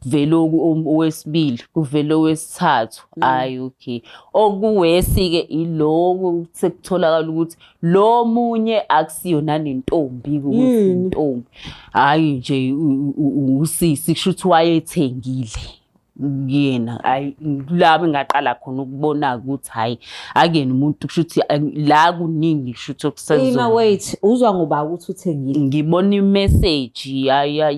kuvela owesibili kuvela owesithathu hayi okay okuwesi-ke iloko sekutholakala ukuthi lo munye akusiyona nentombi ukuthi intombi hayi nje usisi kusho ukuthi wayethengile yena hayi laba ngaqala khona ukubona ukuthi hayi akuyena umuntu kusho ukuthi la kuningi kusho ukuthi okusenziwa wait uzwa ngoba ukuthi uthengile ngibona imessage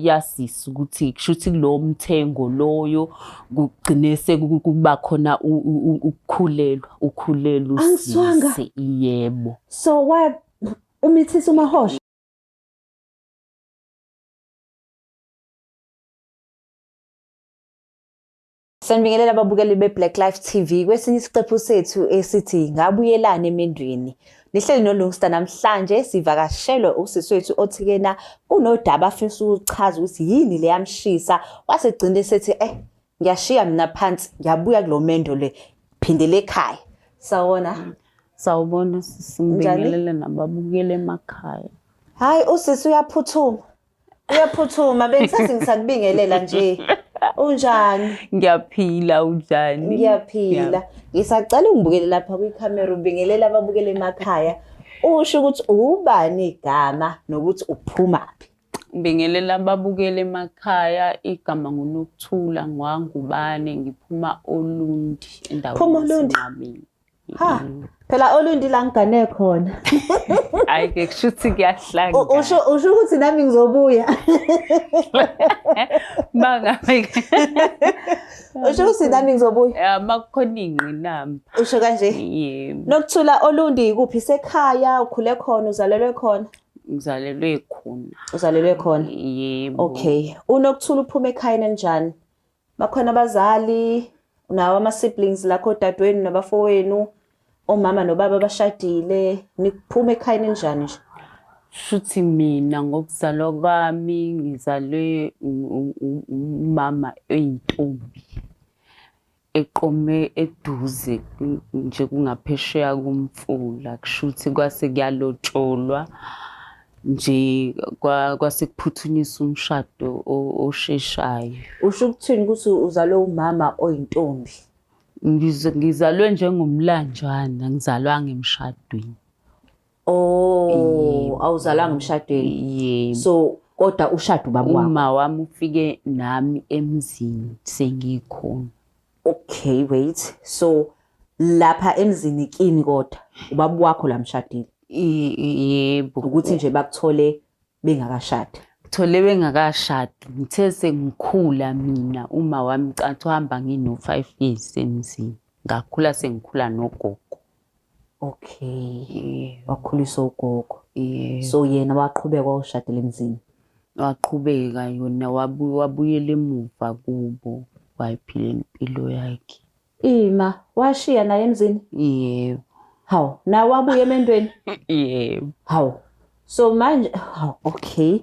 yasisi ukuthi kusho ukuthi lo mthengo loyo kugcine sekuba khona ukukhulelwa usisi yebo so what umithisa uMahosha Sanibingelela ababukeli beBlack Life TV kwesinye isiqephu sethu esithi ngabuyelana emendweni. Nihleli noLungsta namhlanje sivakashelwe usisi wethu othikena kunodaba afisa ukuchaza ukuthi yini le yamshisa wasegcinde sethi ngiyashiya mina phansi ngiyabuya kulomendo le phindele ekhaya. Sawubona singibingelele nababukeli emakhaya. Hayi usisi uyaphuthuma. Uyaphuthuma bengisathi ngisakubingelela nje. Unjani? Ngiyaphila unjani? Ngiyaphila. Ngisacela ungibukele lapha kwicamera ubingelela ababukele emakhaya. Usho ukuthi ubani igama nokuthi uphumaphi. Ngibingelela ababukele emakhaya igama nguNokuthula ngwangubane ngiphuma Olundi endaweni yami. Ha, phela Olundi la ngane khona. Hayi ke kushuthi kuyahlanga. Usho ukuthi nami ngizobuya. Bangabe. Usho ukuthi nami ngizobuya. Makukhona ingqinamba. Usho kanje? Yebo. Nokuthula Olundi kuphi sekhaya ukhule khona uzalelwe khona? Ngizalelwe khona. Uzalelwe khona? Yebo. Okay. Unokuthula uphuma ekhaya kanjani? Bakhona abazali, unawo ama siblings lakho dadwenu nabafowenu, omama nobaba bashadile, niphuma ekhaya kanjani nje? Shuthi mina ngokuzalwa kwami ngizalwe umama oyintombi. Eqome eduze nje kungaphesheya kumfula kushuthi kwase kuyalotsholwa nje kwase kuphuthunyiswa umshado osheshayo. Usho ukuthini ukuthi uzalwe umama oyintombi? Ngizalwe njengomlanjana ngizalwanga emshadweni. Oh, awuzalanga emshadweni. Yebo. So kodwa ushado baba wakho. Uma wami ufike nami emzini sengikhona. Okay, wait. So lapha emzini kini kodwa ubaba wakho la mshadile. Yebo. Ukuthi nje bakuthole bengakashadi. Kuthole bengakashadi. Ngithe sengikhula mina uma wami cathi uhamba ngino 5 years emzini. Ngakhula sengikhula nogogo. Okay. Wakhuliswa ugogo. So yena waqhubeka ushadile emzini. Waqhubeka yona wabuyela emuva kubo wayiphila impilo yakhe. Ima washiya naye emzini? Yebo. Hawu, na wabuya emendweni? Yebo. Hawu. So manje okay.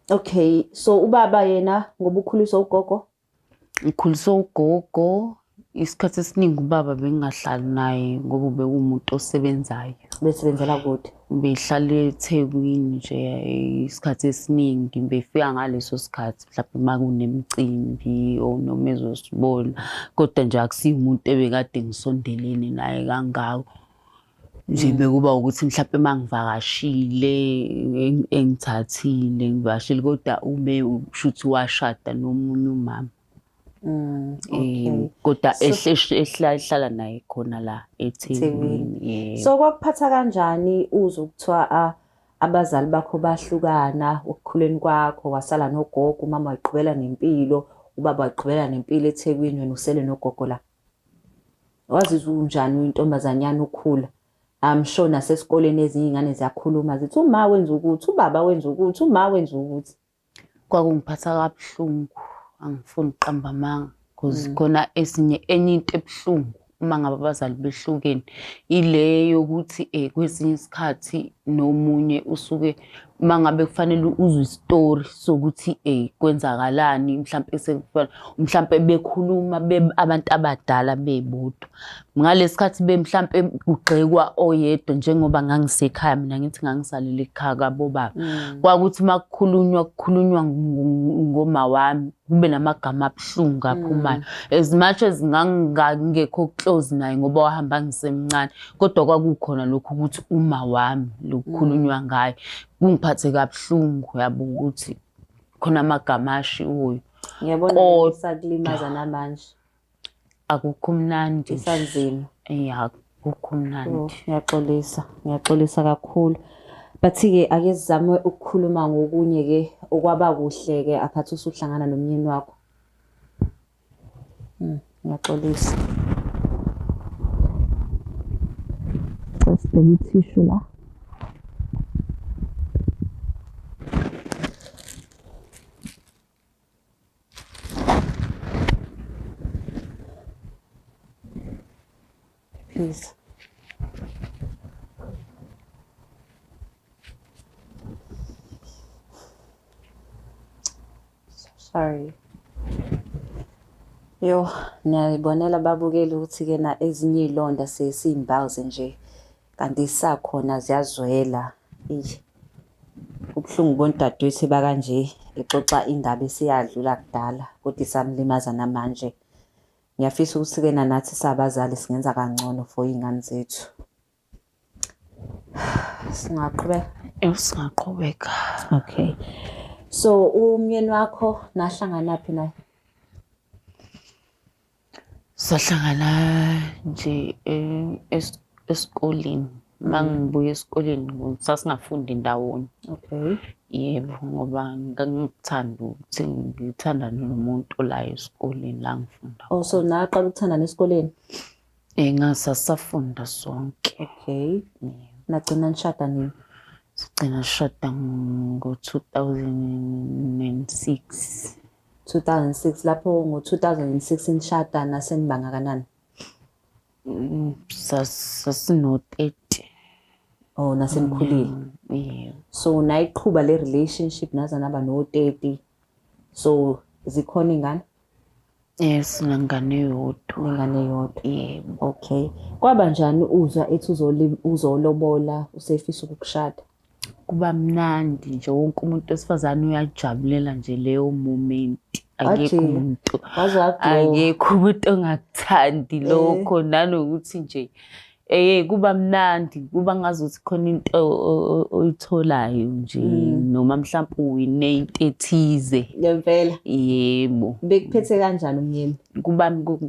Okay, so ubaba yena ngoba ukhuliswa ugogo? Ngikhuliswa ugogo. Isikhathi esiningi ubaba bengahlali naye ngoba ubekumuntu osebenzayo. Besebenzela kude. Behlala eThekwini nje isikhathi esiningi befika ngaleso sikhathi mhlawumbe makunemicimbi noma ezosibona kodwa nje akusiyo umuntu ebekade ngisondelene naye kangako. Nje bekuba ukuthi mhlawumbe mangivakashile engithathile ngivashile kodwa ube ushuthi washada nomunye umama. Okay. Kodwa ehlala naye khona la eThekwini. So kwakuphatha kanjani uzokuthiwa abazali bakho bahlukana ukukhuleni kwakho wasala nogogo umama wayiqhubela nempilo ubaba wayiqhubela nempilo eThekwini wena usele nogogo la? Wazizwa unjani intombazanyana ukhula? I'm sure nasesikoleni ezinye ingane ziyakhuluma zithi uma wenza ukuthi ubaba wenza ukuthi uma wenza ukuthi. Kwakungiphatha kabuhlungu. Angifuni uqamba amanga because khona enye into ebuhlungu uma ngabe abazali behlukene ile yokuthi kwesinye isikhathi nomunye usuke mangabe kufanele uzwe istory sokuthi kwenzakalani mhlampe bekhuluma abantu abadala bebodwa ngalesikhathi mhlampe kugxekwa oyedwa njengoba ngangisekhaya mina ngithi ngangisalele ekhaya kabo baba kwakuthi makukhulunywa ngoma wami kube namagama abhlungu aphumayo as much as ngangekho close naye ngoba wahamba ngisemncane kodwa kwakukhona lokho ukuthi uma wami lokukhulunywa ngaye kungiphathe kabuhlungu yabo ukuthi khona amagama ashiwoyo. Ngiyabona ukuthi sakulimaza namanje. Akukho mnandi isanzima. Akukho mnandi. Ngiyaxolisa kakhulu. Bathi-ke ake sizame ukukhuluma ngokunye-ke okwaba kuhle-ke aphathi usuhlangana nomyeni wakho. Ngiyaxolisa. Sibheke ithishu la. Please. Sorry. Yo, niyayibonela babukeli ukuthi-ke na ezinye iy'londa sesiy'mbazi nje kanti isakhona ziyazwela. Kubuhlungu ubona udadewethu bakanje exoxa indaba esiyadlula kudala kodwa isamlimaza namanje. Ngiyafisa ukuthi-ke nathi sabazali singenza kangcono for iy'ngane zethu. Singaqhubeka? Singaqhubeka. Okay. So umyeni wakho nahlanganaphi naye? Sahlangana nje esikoleni. Mangibuya esikoleni sasingafundi ndawonye. Okay. Yebo ngoba ngangikuthanda ukuthi ngithandane nomuntu la esikoleni la ngifunda. Oh so naqala ukuthandana esikoleni? Ngasasafunda sonke. Okay. Nagcina nishada nini? Sigcina shada ngo-2006. 2006 lapho ngo-2006 nishada nasenibanga kanani? Sasino-30. Oh nasenikhulile. Yebo. So nayiqhuba le relationship naze naba no-30. So zikhona ingane? Yes, nengane eyodwa. Ingane eyodwa. Yebo. Okay. Kwaba njani uzwa ethi uzolobola usefisa ukukushada? Kuba mnandi nje wonke umuntu wesifazane uyajabulela nje leyo moment. Akekho umuntu ongakuthandi lokho nanokuthi nje kuba mnandi kuba ngazuthi khona into oyitholayo nje noma mhlawumbe uwine into ethize. Ngempela. Yebo. Bekuphethe kanjani umyeni?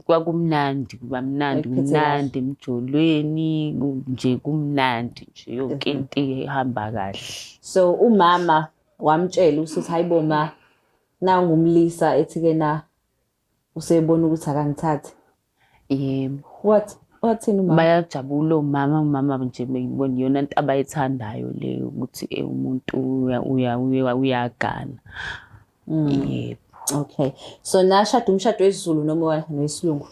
Kwakumnandi kumnandi emjolweni nje kumnandi nje yonke into ihamba kahle. So umama wamtshela ukuthi hayibo ma nangumlisa ethi-ke na usebona ukuthi akangithathe. Yebo. Wathini umama? Bayajabula umama nje beyibona iyona into abayithandayo leyo ukuthi umuntu uyagana. Yebo. Okay. So nashada umshado wesiZulu noma wesilungu?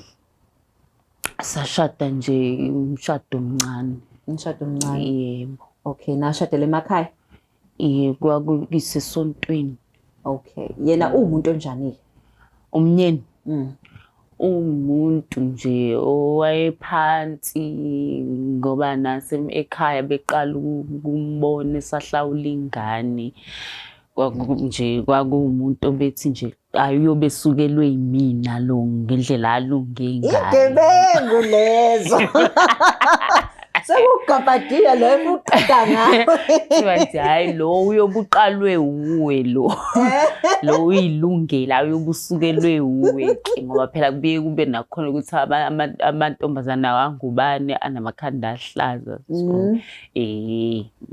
Sashada nje umshado omncane. Umshado omncane. Yebo. Okay, nashadela emakhaya? Kwakuyisesontweni. Okay. Yena umuntu onjani? Umnyeni. Umuntu nje owayephansi ngoba nase ekhaya beqala ukumbona esahlawula ingane. Kwakuwumuntu obethi nje ayobe sukelwe yimina lo ngendlela alunge ngayo. Igebengu lezo. Sekugabhadiya lo uqeda ngawo. Sibathi hayi lo uyobuqalwe uwe lo. Lo uyilungela uyobusukelwe uwe ke ngoba phela kubiye kube nakhona ukuthi amantombazana wangubane anamakhanda ahlaza.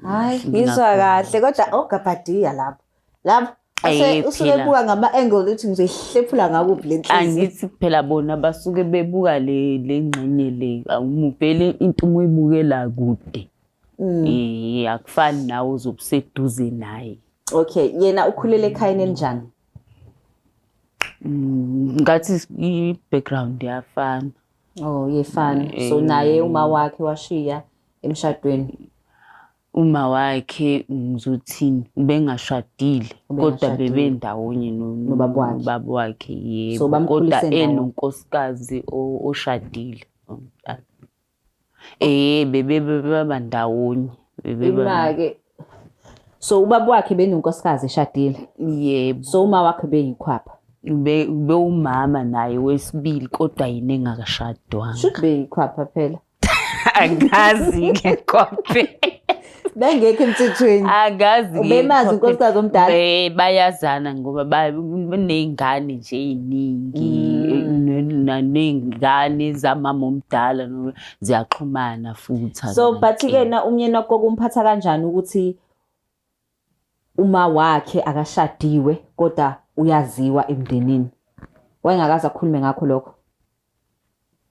Hayi ngizwa kahle kodwa ogabhadiya lapho usuke ngama-angle ukuthi ngizohlephula ngakuphi le nhliziyo. Angithi phela bona basuke bebuka le ngxenye le umuvele into umuyibukela kude. Akufani nawe uzobuseduze naye. Okay, yena ukhulele ekhayeni elinjani? Ngathi i-background yafana. Oh, yefana. So naye uma wakhe washiya emshadweni. uma wakhe ngizothini bengashadile kodwa bebendawonye nobaba wakhe yebo kodwa enonkosikazi oshadile omdala. Bebeba ndawonye Imake. So ubaba wakhe benonkosikazi eshadile. Yebo. So uma wakhe beyikhwapha. Umama naye wesibili kodwa yena engakashadwanga. Should beyikhwapha phela. Angazi-ke konke. Bengekho emthethweni. Angazi. Ubemazi unkosikazi omdala. Bayazana ngoba baney'ngane nje ey'ningi naney'ngane zamama omdala ziyaxhumana futhi. So but-ke na umyeni wakho kumphatha kanjani ukuthi uma wakhe akashadiwe kodwa uyaziwa emndenini? Wayengakaze akhulume ngakho lokho.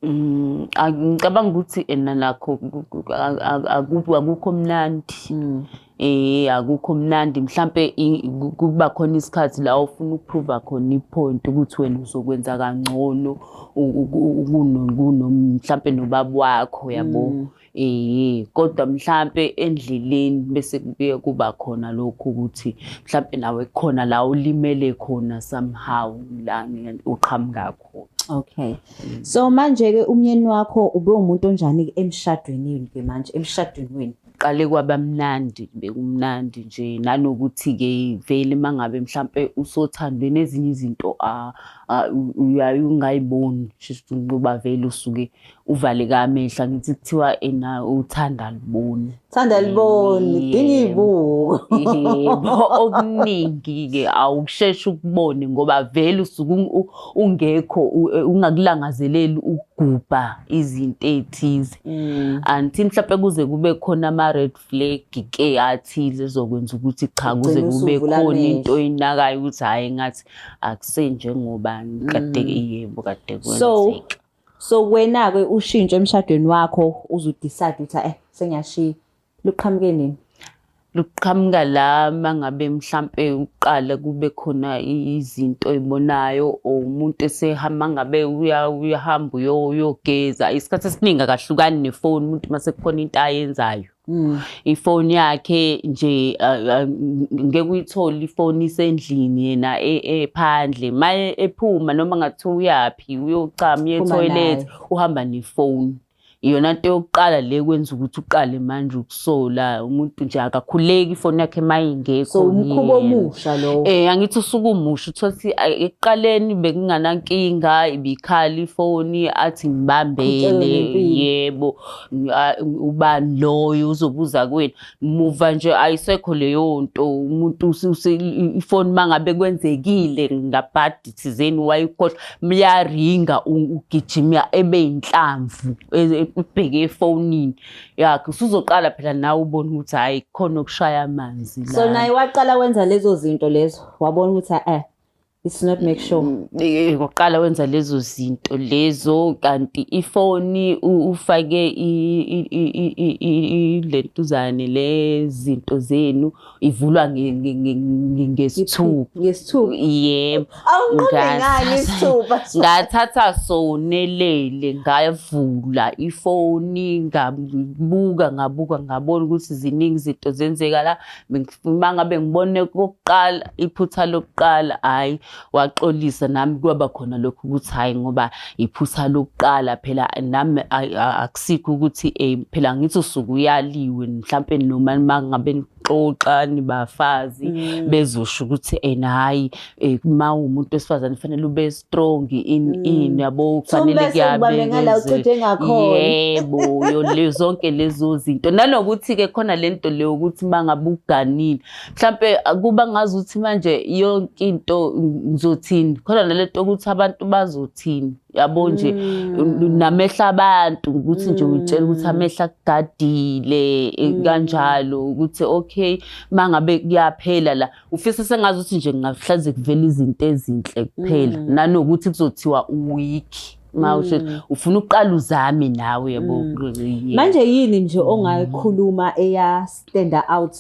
Ngicabanga ukuthi nakho akukho mnandi. Akukho mnandi mhlampe kuba khona isikhathi la ufuna ukuprova khona ipoint ukuthi wena uzokwenza kangcono mhlampe nobaba wakho yabo. Kodwa mhlampe endleleni bese kubuye kuba khona lokho ukuthi mhlampe nawe khona la ulimele khona somehow la uqhamuka khona. Okay. So manje-ke umyeni wakho ube umuntu onjani emshadweni ke manje emshadweni wenu? Qale kwaba mnandi bekumnandi nje nanokuthi-ke vele mangabe mhlampe usothandweni ezinye izinto uyaye ungayiboni ngoba vele usuke uvaleka amehla ngithi kuthiwa uthanda liboni. Thanda liboni dinga ibuko. Yebo okuningi-ke awusheshe ukubone ngoba vele usuke ungekho ungakulangazeleli ukugubha izinto ey'thize. Until mhlampe kuze kube khona ama-red flag-ke athize ezokwenza ukuthi cha kuze kube khona into oyinakayo ukuthi hhayi ngathi akusenjengobani kade yebo kade kwenzeka. So wena-ke ushintsho emshadweni wakho uzudecide ukuthi sengiyashiya luqhamuke nini? Luqhamuka la mangabe mhlampe uqala kube khona izinto oyibonayo or umuntu esehamba ngabe uyahamba uyogeza isikhathi esiningi akahlukani nefoni umuntu mase kukhona into ayenzayo. Ifoni yakhe nje ngeke uyithole ifoni isendlini yena ephandle maye ephuma noma ngathiwa uyaphi uyocama etoilet uhamba nefoni. Iyona nto yokuqala le kwenza ukuthi uqale manje ukusola umuntu nje akakhuleki ifoni yakhe mayingekho. So umkhubo omusha lo. Angithi usuku umusha uthothi ekuqaleni bekunganankinga ibikhala ifoni athi ngibambele yebo ubani loyo uzobuza kuwena muva nje ayisekho leyo nto umuntu ifoni mangabe kwenzekile ngabhadi thizeni wayikhohlwa miyaringa ugijima ebeyinhlamvu ubheke efonini yakhe usuzoqala phela nawe ubone ukuthi hayi khona okushaya amanzi la. So naye waqala wenza lezo zinto lezo wabona ukuthi it's not make sure. Waqala wenza lezo zinto lezo kanti ifoni ufake lentuzane lezinto zenu ivulwa ngesithupa. Yebo. Awunqobe isithupa. Ngathatha sonelele ngavula ifoni ngabuka ngabona ukuthi ziningi izinto zenzeka la mangabe ngibone kokuqala iphutha lokuqala hayi waxolisa nami kwaba khona lokho ukuthi hayi ngoba iphutha lokuqala phela nami akusikho ukuthi phela ngithi usuku uyaliwe mhlampe noma mangabe xoxa nibafazi bezosho ukuthi hayi ma umuntu wesifazane kufanele ube strong in yabo kufanele yebo zonke lezo zinto nanokuthi-ke khona lento leyo ukuthi mangabe uganile mhlampe kuba ngazi ukuthi manje yonke into ngizothini khona nalento ukuthi abantu bazothini yabo nje namehla abantu ukuthi nje uyitshela ukuthi amehla akugadile kanjalo ukuthi okay mangabe kuyaphela la ufisa sengazi ukuthi nje ngahlanze kuvela izinto ezinhle kuphela nanokuthi kuzothiwa weak mawusho ufuna uqala uzame nawe yabo. Manje yini nje ongayikhuluma eya stand out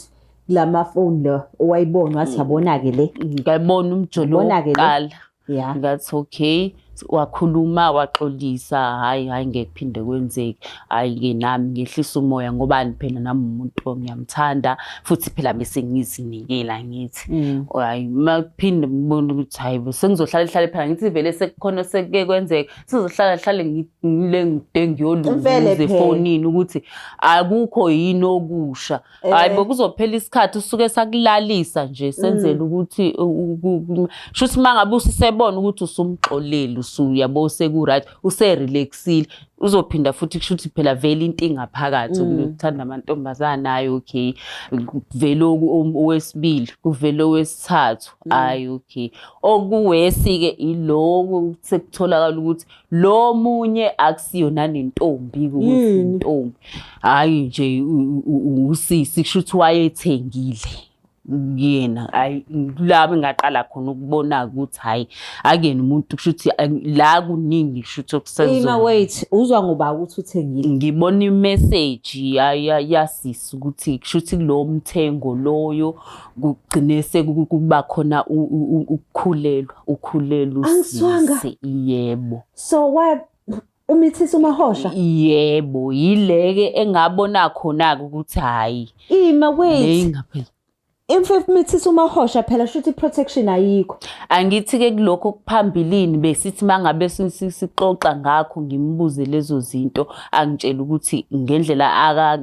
kulama phone lo owayibona wathi yabona ke le ngayibona umjolo wokuqala yeah ngathi okay wakhuluma waxolisa, hayi ngeke kuphinde kwenzeke, hayi-ke nami ngehlisa umoya ngobani phela nami umuntu ngiyamthanda futhi phela bese ngizinikela ngithi hayi makuphinde ngibone ukuthi hayi sengizohlala phela ngithi vele sekukhona sekuke kwenzeka sizohlala ngile ngide ngiyoluza efonini ukuthi akukho yini okusha. Hayi bokuzophela isikhathi usuke sakulalisa nje senzela ukuthi shuthi mangabe usisebona ukuthi usumxoleli usuyabo seku-right userelaxile uzophinda futhi kushuthi phela vele inkinga phakathi ukuthanda amantombazana nayo okay vele owesibili kuvele owesithathu hayi okay okuwesi-ke iloko sekutholakala ukuthi lo munye akusiyona nentombi ukuthi intombi hayi nje usisi kushuthi wayethengile yena hayi laba ngaqala khona ukubona ukuthi hayi akuyena umuntu kushuthi la kuningi kushuthi okusenzo wait uzwa ngoba ukuthi uthengile ngibona imessage yasisi ukuthi kushuthi kulo mthengo loyo kugcine sekuba khona ukukhulelwa usisi yebo so what umithisa uMahosha yebo yileke engabona khona ukuthi hayi wait imfimithisa uMahosha phela shuthi protection ayikho angithi-ke kulokho kuphambilini besithi mangabe sixoxa ngakho ngimbuze lezo zinto angitshela ukuthi ngendlela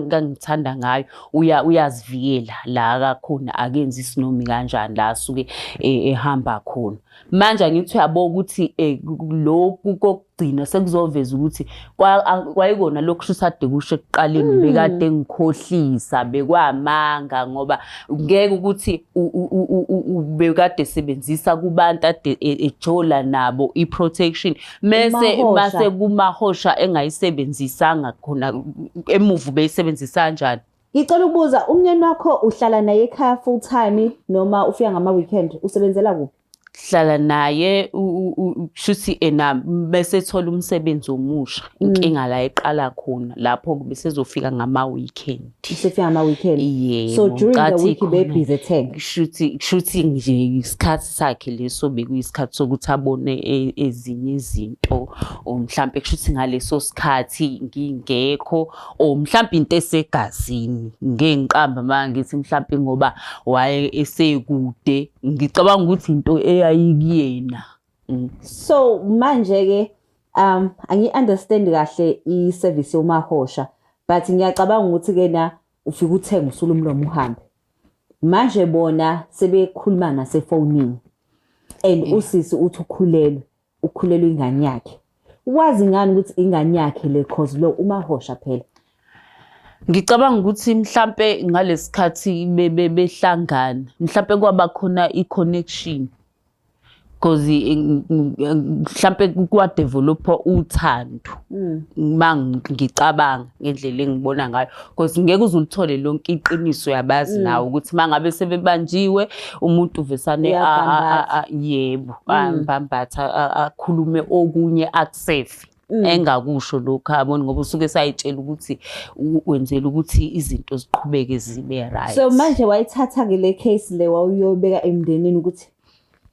kangithanda ngayo uyazivikela la akakhona akenzi isinomi kanjani la asuke ehamba khona manje angithi uyabo ukuthi lokhu kokugcina sekuzoveza ukuthi kwayikona lokhu shisade kusho ekuqaleni bekade ngikhohlisa bekwamanga ngoba ngeke ukuthi bekade sebenzisa kubantu ade ejola nabo iprotection mase kuMahosha engayisebenzisanga khona emuvu beyisebenzisa kanjani. Ngicela ukubuza umnyeni wakho uhlala naye ekhaya full time noma ufika ngama weekend usebenzela kuphi? Hlala naye shuthi ena bese thola umsebenzi omusha inkinga la eqala khona lapho bese zofika ngama weekend usefika ngama weekend yeah so during the week be busy 10 shuthi nje isikhathi sakhe leso bekuyisikhathi sokuthi abone ezinye izinto mhlambe kushuthi ngaleso sikhathi ngingekho mhlambe into esegazini ngengiqamba mangithi mhlambe ngoba waye esekude ngicabanga ukuthi into ayikuyena so manje ke angi-understand kahle i-service yoMahosha but ngiyacabanga ukuthi ke na ufika uthenga usula umlomo uhambe manje bona sebekhuluma nasefonini and usisi uthi ukhulelwe ingane yakhe wazi ngani ukuthi ingane yakhe le cause lo uMahosha phela ngicabanga ukuthi mhlambe ngalesikhathi behlangana mhlambe kwaba khona i-connection because mhlambe kwa develop uthando ngicabanga ngendlela engibona ngayo because ngeke uzulithole lonke iqiniso yabazi nawo ukuthi mangabe sebebanjiwe umuntu uvesane yebo ambambatha akhulume okunye akusefe engakusho lokho aboni ngoba usuke sayitshela ukuthi wenzela ukuthi izinto ziqhubeke zibe right. So manje wayithatha ke le case le wawuyobeka emndenini ukuthi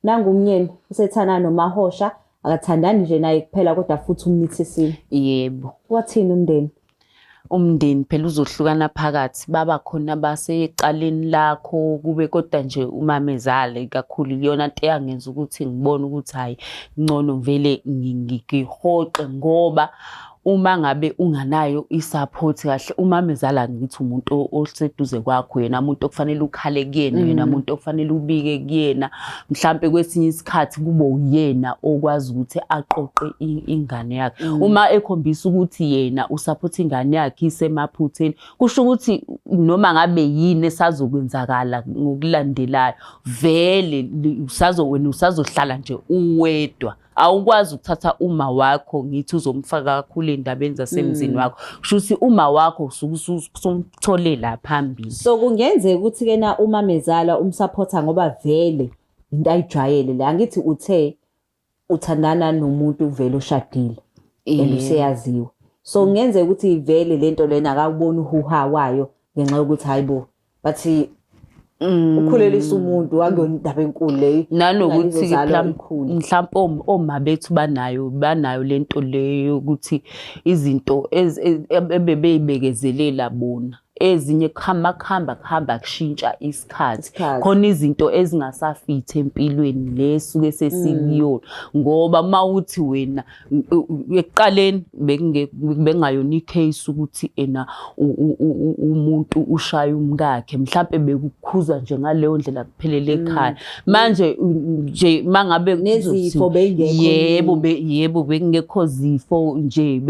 nangu umnyeni usethana noMahosha akathandani nje naye kuphela kodwa futhi umnithisile. Yebo. Wathini umndeni phela uzohlukana phakathi baba khona baseqaleni lakho kube kodwa nje umamezala kakhulu iyona into eyangenza ukuthi ngibone ukuthi hayi ngcono vele ngihoxe ngoba uma ngabe unganayo isupport kahle umamezala ngithi umuntu oseduze kwakho yena umuntu okufanele ukhale kuyena yena umuntu okufanele ubike kuyena mhlambe kwesinye isikhathi kube uyena okwazi ukuthi aqoqe ingane yakhe uma ekhombisa ukuthi yena usupport ingane yakhe isemaphutheni kusho ukuthi noma ngabe yini esazokwenzakala ngokulandelayo vele wena usazohlala nje uwedwa awukwazi ukuthatha uma wakho ngithi uzomfaka kakhulu endabeni zasemzini wakho kushuthi uma wakho usumthole la phambili so kungenzeka ukuthi ke na umamezala umsupporta ngoba vele into ayijwayele la ngithi uthe uthandana nomuntu vele oshadile eluseyaziwe so kungenzeka ukuthi vele lento lena akakubona uhuha wayo ngenxa yokuthi hayibo bathi ukhulelisa umuntu akuyona indaba enkulu leyo. Nanokuthi mhlawumbe oma bethu banayo lento leyo ukuthi izinto ebebey'bekezelela bona ezinye kuhamba kushintsha isikhathi khona izinto ezingasafithi empilweni lesuke sesikuyona ngoba mawuthi wena ekuqaleni bengayona icase ukuthi ena umuntu ushaya umkakhe mhlawumbe bekukhuza nje ngaleyo ndlela kuphelele ekhaya manje nje mangabe nezifo beyingekho yebo bekungekho zifo nje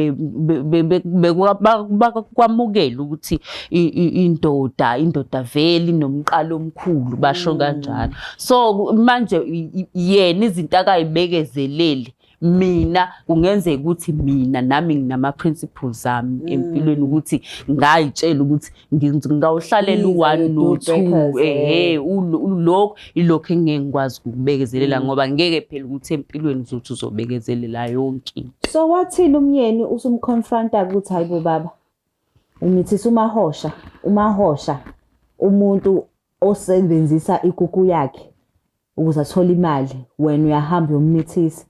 bakwamukela ukuthi indoda vele inomqalo omkhulu basho kanjalo. So manje yena izinto akayibekezelele mina kungenzeka ukuthi mina nami nginama principles ami empilweni ukuthi ngayitshela ukuthi ngawuhlalela u1 no2 lokho ilokho engeke ngikwazi ukubekezelela ngoba ngeke phela ukuthi empilweni uzothi uzobekezelela yonke. So wathini umyeni usumconfronta ukuthi hayibo baba umithisa umahosha umuntu osebenzisa igugu yakhe ukuze athole imali wena uyahamba uyomithisa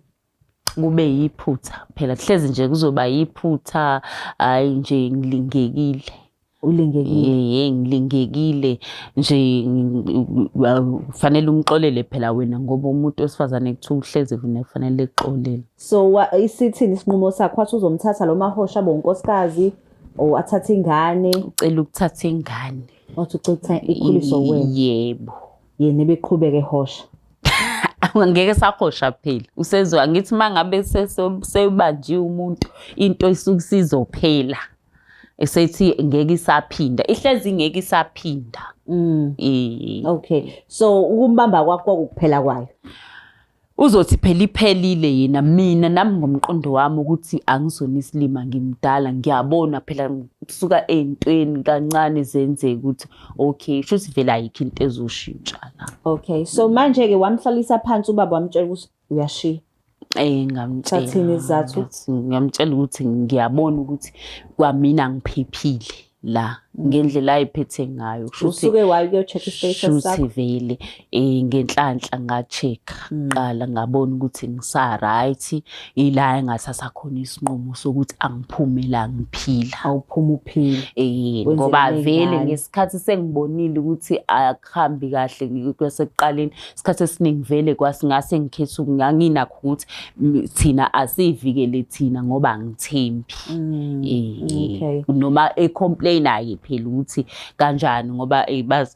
kube yiphutha phela hlezi nje kuzoba yiphutha hayi nje ngilingekile ngilingekile nje kufanele umxolele phela wena ngoba umuntu wesifazane kuthiwa uhlezi kufanele exolele. So isithini isinqumo sakho wathi uzomthatha lo mahosha bonkosikazi o athatha ingane ucela ukuthatha ingane wathi ucela ikhuliso wena? Yebo. Yena beqhubeke hosha angeke sahosha phela usezwa ngithi mangabe sebanjiwe umuntu into isukusizophela esethi ngeke isaphinda ihlezi ngeke isaphinda. Okay, so ukumbamba kwakho ukuphela kwayo uzothi phela iphelile yena mina nami ngomqondo wami ukuthi angizona isilima ngimdala ngiyabona phela kusuka ezintweni kancane zenzeka ukuthi okay shuthi vele ayikho into ezoshintsha la. Okay, so manje ke wamhlalisa phansi ubaba wamtshela ukuthi uyashiya? Ngamtshela ngamtshela ukuthi ngiyabona ukuthi kwamina ngiphephile la ngendlela ayiphethe ngayo usuke wayo uyocheck istatus sakho vele ngenhlanhla ngacheck qala ngabona ukuthi ngisa right ila engathatha khona isinqumo sokuthi angiphume la ngiphila awuphuma uphile ngoba vele ngesikhathi sengibonile ukuthi akuhambi kahle kwasekuqaleni isikhathi esiningi vele kwasingase ngikhetha nganginakho ukuthi thina asivikele thina ngoba angithembi noma ecomplain ayi phela ukuthi kanjani ngoba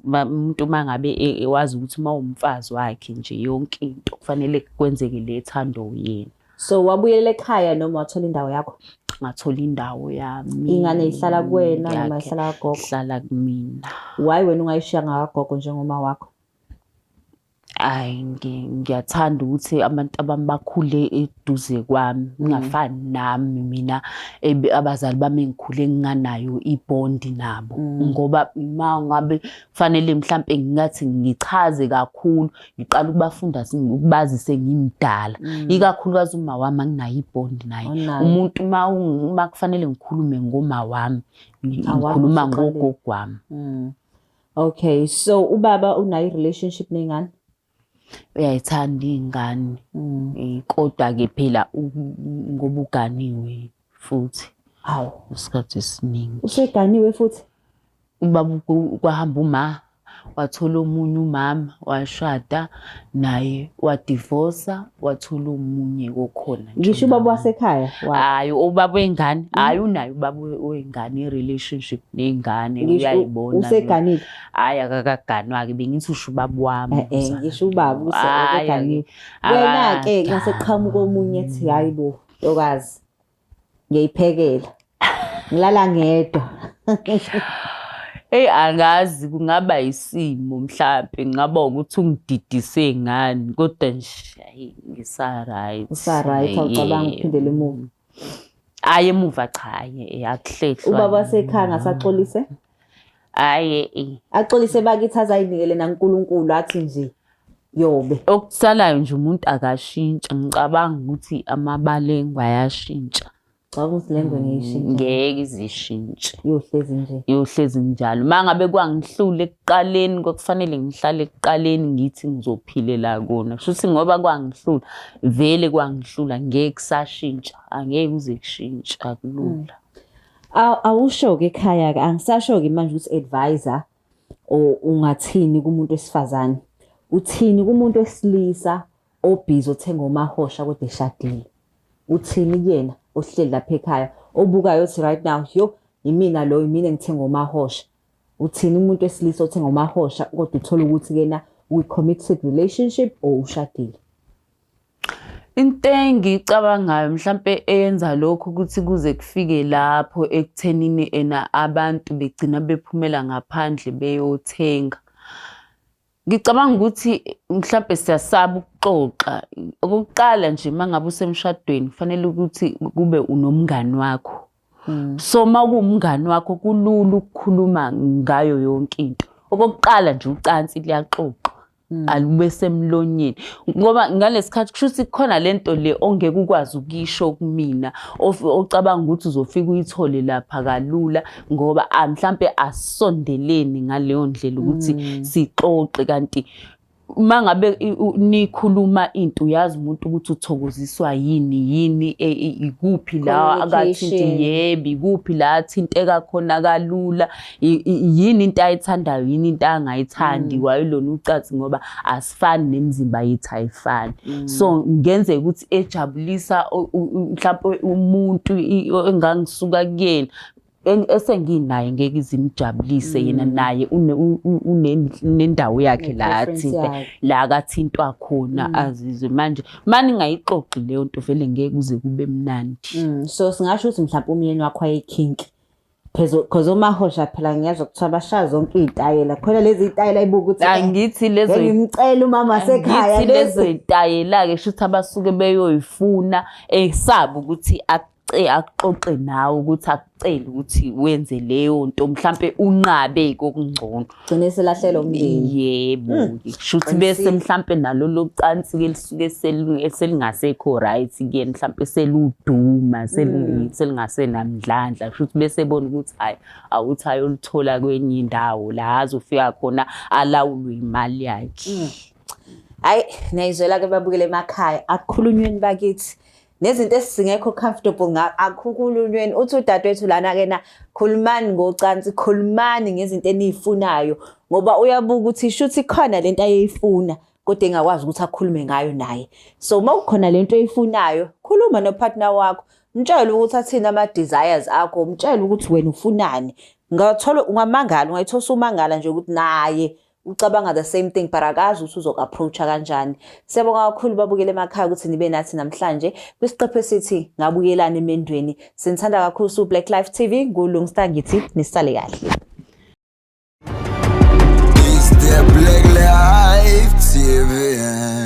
umuntu mangabe wazi ukuthi mawumfazi wakhe nje yonke into kufanele kwenzeke lethando yena. So wabuyelela ekhaya noma wathola indawo yakho? Ngathola indawo yami. Ingane ihlala kuwena noma ihlala kagogo? Ihlala kumina. Why wena ungayishiya ngakagogo njengoma wakho? Hayi ngiyathanda ukuthi abantu abakhule eduze kwami ngingafani nami mina abazali bami engikhule nginganayo ibond nabo ngoba mangabe kufanele mhlambe ngingathi ngichaze kakhulu ngiqala ukubafunda ukubazise ngimdala ikakhulukazi uma wami anginayo ibond naye umuntu uma kufanele ngikhulume ngoma wami ngikhuluma ngogogo wami. Okay, so ubaba unayo relationship nengane? Uyayithanda ingane kodwa ke phela ngoba uganiwe futhi isikhathi esiningi useganiwe futhi ubaba kwahamba wathola omunye umama washada naye wadivorce wathola omunye kokhona ngisho ubaba wasekhaya hayi ubaba wengane hayi unayo ubaba wengane irelationship nengane uyayibona useganile hayi akakaganwa ke bengithi usho ubaba wami ngisho ubaba useganile wena ke ngaseqhamuka omunye ethi hayibo ntokazi ngiyayiphekela ngilala ngedwa angazi kungaba isimo mhlawumbe ngaba ukuthi ungididise ngani kodwa nje ngisa right awucabanga ukuphindela emuva hayi emuva cha akuhlehlwa ubaba wasekhaya ngasaxolise hayi axolise bakithi azayinikele naNkulunkulu athi nje yobe okusalayo nje umuntu akashintsha ngicabanga ukuthi amabale ngwayashintsha Cabanga ukuthi le ngwe ngiyishintsha. Ngeke izishintshe. Iyohlezi nje. Iyohlezi njalo. Mangabe kwangihlula ekuqaleni kwakufanele ngihlale ekuqaleni ngithi ngizophilela kona. Kushuthi ngoba kwangihlula vele kwangihlula ngeke kusashintsha. Angeke uze kushintshe akulula. Awusho-ke ekhaya-ke angisasho-ke manje ukuthi advisor ungathini kumuntu wesifazane. Uthini kumuntu wesilisa obhizi othenga omahosha kodwa eshadile. Uthini kuyena ohleli lapha ekhaya obukayo othi right now yimina engithenga omahosha. Uthini umuntu wesilisa othenga omahosha kodwa uthola ukuthi kena we-committed relationship or ushadile. Into engicabangayo mhlampe eyenza lokho ukuthi kuze kufike lapho ekuthenini abantu begcina bephumela ngaphandle beyothenga. Ngicabanga ukuthi mhlampe siyasaba ukuxoxa. Okokuqala nje mangabe usemshadweni kufanele ukuthi kube unomngani wakho. So makuwumngani wakho kulula ukukhuluma ngayo yonke into. Okokuqala nje ucansi liyaxoxa. Alube semlonyeni ngoba ngalesikhathi kushuthi khona lento le ongeke ukwazi ukisho kumina ocabanga ukuthi uzofika uyithole lapha kalula ngoba mhlambe asondeleni ngaleyo ndlela ukuthi sixoxe kanti mangabe nikhuluma into uyazi umuntu ukuthi uthokoziswa yini ikuphi la akathinti yebo ikuphi la athinteka khona kalula yini into ayithandayo yini into angayithandi wayilona ucathi ngoba asifani nemizimba yethu ayifani so ngenzeka ukuthi ejabulisa mhlawumbe umuntu engangisuka kuyena esenginaye ngeke izimjabulise yena naye unendawo yakhe la athinte la akathintwa khona azizwe manje mani ngayixoxi leyo nto vele ngeke kuze kube mnandi. So singasho ukuthi mhlawumbe umyeni wakho ayikinki because omahosha phela ngiyazwa kuthiwa bashaya zonke izitayela khona lezi izitayela ayibuka ukuthi angithi lezo ngimcela umama sekhaya lezo izitayela ke shuthi abasuke beyoyifuna esaba ukuthi akuxoxe nawe ukuthi akucela ukuthi wenze leyo nto mhlambe unqabe kokungcono gcine selahlelo umndeni. Yebo shuthi bese mhlambe nalo locansi ke lisuke selingasekho right ke mhlambe seluduma selingasenamdlandla shuthi bese bona ukuthi hayi awuthi ayolithola kwenye indawo la azofika khona alawulwe imali yakhe. Hayi nayizwela ke babukele emakhaya akukhulunyweni bakithi nezinto esingekho comfortable akukhulunyweni uthi udadewethu lana kena khulumani ngocansi khulumani ngezinto enizifunayo ngoba uyabuka ukuthi shuthi khona lento ayeyifuna kodwa engakwazi ukuthi akhulume ngayo naye. So mawukhona lento oyifunayo khuluma nopartner wakho mtshela ukuthi athini ama desires akho mtshela ukuthi wena ufunani ngathola ungamangala ungayithosa umangala nje ukuthi naye ucabanga the same thing but akazi ukuthi uzok-approacha kanjani. Siyabonga kakhulu babukele emakhaya ukuthi nibe nathi namhlanje kwisiqephu esithi ngabuyelana emendweni. Sinithanda kakhulu su Black Life TV ngulungistar ngithi nisale kahle. It's the Black Life TV.